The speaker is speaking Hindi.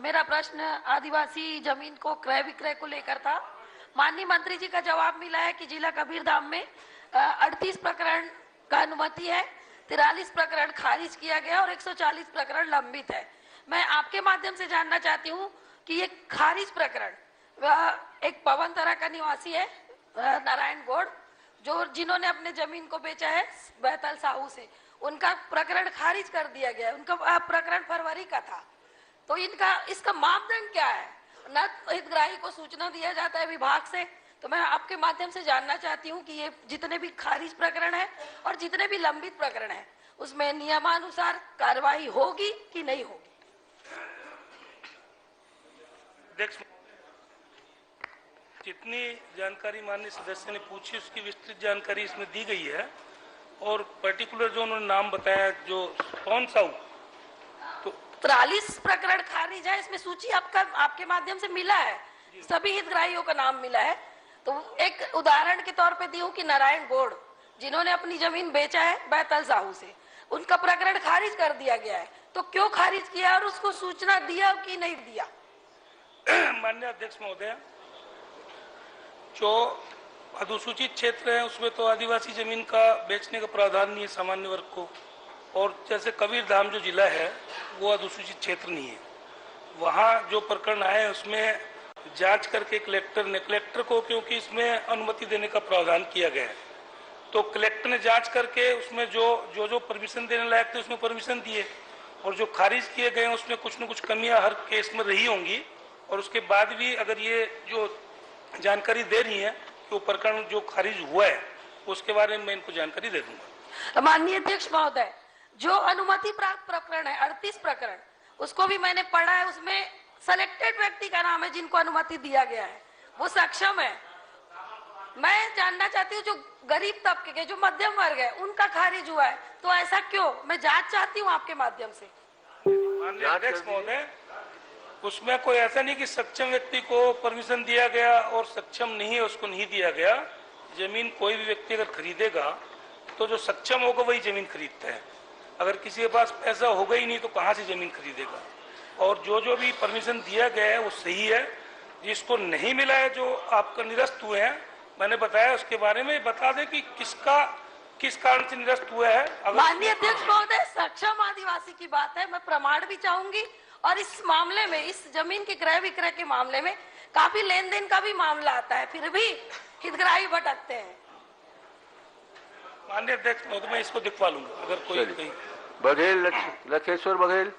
मेरा प्रश्न आदिवासी जमीन को क्रय विक्रय को लेकर था। माननीय मंत्री जी का जवाब मिला है कि जिला कबीरधाम में 38 प्रकरण का अनुमति है, 43 प्रकरण खारिज किया गया और 140 प्रकरण लंबित है। मैं आपके माध्यम से जानना चाहती हूँ कि ये खारिज प्रकरण, एक पवन तरा का निवासी है नारायण गौड़, जो जिन्होंने अपने जमीन को बेचा है बैतल साहू से, उनका प्रकरण खारिज कर दिया गया है। उनका प्रकरण फरवरी का था, तो इसका मापदंड क्या है? न हितग्राही को सूचना दिया जाता है विभाग से। तो मैं आपके माध्यम से जानना चाहती हूँ कि ये जितने भी खारिज प्रकरण है और जितने भी लंबित प्रकरण है, उसमें नियमानुसार कार्रवाई होगी कि नहीं होगी? जितनी जानकारी माननीय सदस्य ने पूछी उसकी विस्तृत जानकारी इसमें दी गई है, और पर्टिकुलर जो उन्होंने नाम बताया, जो कौन सा, तो 43 प्रकरण खारिज है। इसमें सूची आपके माध्यम से मिला है, सभी हितग्राहियों का नाम मिला है। तो एक उदाहरण के तौर पे दी हूँ कि नारायण गौड़, जिन्होंने अपनी जमीन बेचा है बैतल साहू से, उनका प्रकरण खारिज कर दिया गया है। तो क्यों खारिज किया और उसको सूचना दिया कि नहीं दिया? माननीय अध्यक्ष महोदय, जो अनुसूचित क्षेत्र है उसमें तो आदिवासी जमीन का बेचने का प्रावधान नहीं है सामान्य वर्ग को, और जैसे कबीरधाम जो जिला है वो अनुसूचित क्षेत्र नहीं है। वहाँ जो प्रकरण आए उसमें जांच करके कलेक्टर को, क्योंकि इसमें अनुमति देने का प्रावधान किया गया है, तो कलेक्टर ने जांच करके उसमें जो परमिशन देने लायक थे उसमें परमिशन दिए, और जो खारिज किए गए उसमें कुछ न कुछ कमियां हर केस में रही होंगी। और उसके बाद भी अगर ये जो जानकारी दे रही है कि वो प्रकरण जो खारिज हुआ है उसके बारे में मैं इनको जानकारी दे दूंगा। माननीय अध्यक्ष महोदय, जो अनुमति प्राप्त प्रकरण है 38 प्रकरण, उसको भी मैंने पढ़ा है। उसमें सेलेक्टेड व्यक्ति का नाम है जिनको अनुमति दिया गया है, वो सक्षम है। मैं जानना चाहती हूँ जो गरीब तबके के, जो मध्यम वर्ग है, उनका खारिज हुआ है, तो ऐसा क्यों? मैं जांच चाहती हूँ आपके माध्यम से। माननीय अध्यक्ष महोदय, उसमें कोई ऐसा नहीं कि सक्षम व्यक्ति को परमिशन दिया गया और सक्षम नहीं है उसको नहीं दिया गया। जमीन कोई भी व्यक्ति अगर खरीदेगा तो जो सक्षम होगा वही जमीन खरीदता है। अगर किसी के पास पैसा होगा ही नहीं तो कहाँ से जमीन खरीदेगा? और जो भी परमिशन दिया गया है वो सही है। जिसको नहीं मिला है, जो आपका निरस्त हुए हैं, मैंने बताया उसके बारे में बता दें कि किस कारण से निरस्त हुआ है। माननीय अध्यक्ष महोदय, सक्षम आदिवासी की बात है, मैं प्रमाण भी चाहूंगी। और इस मामले में, इस जमीन के क्रय विक्रय के मामले में काफी लेन देन का भी मामला आता है, फिर भी हितग्राही भटकते हैं। माननीय अध्यक्ष महोदय, मैं इसको दिखवा लूंगा अगर कोई। बघेल, लखेश्वर बघेल।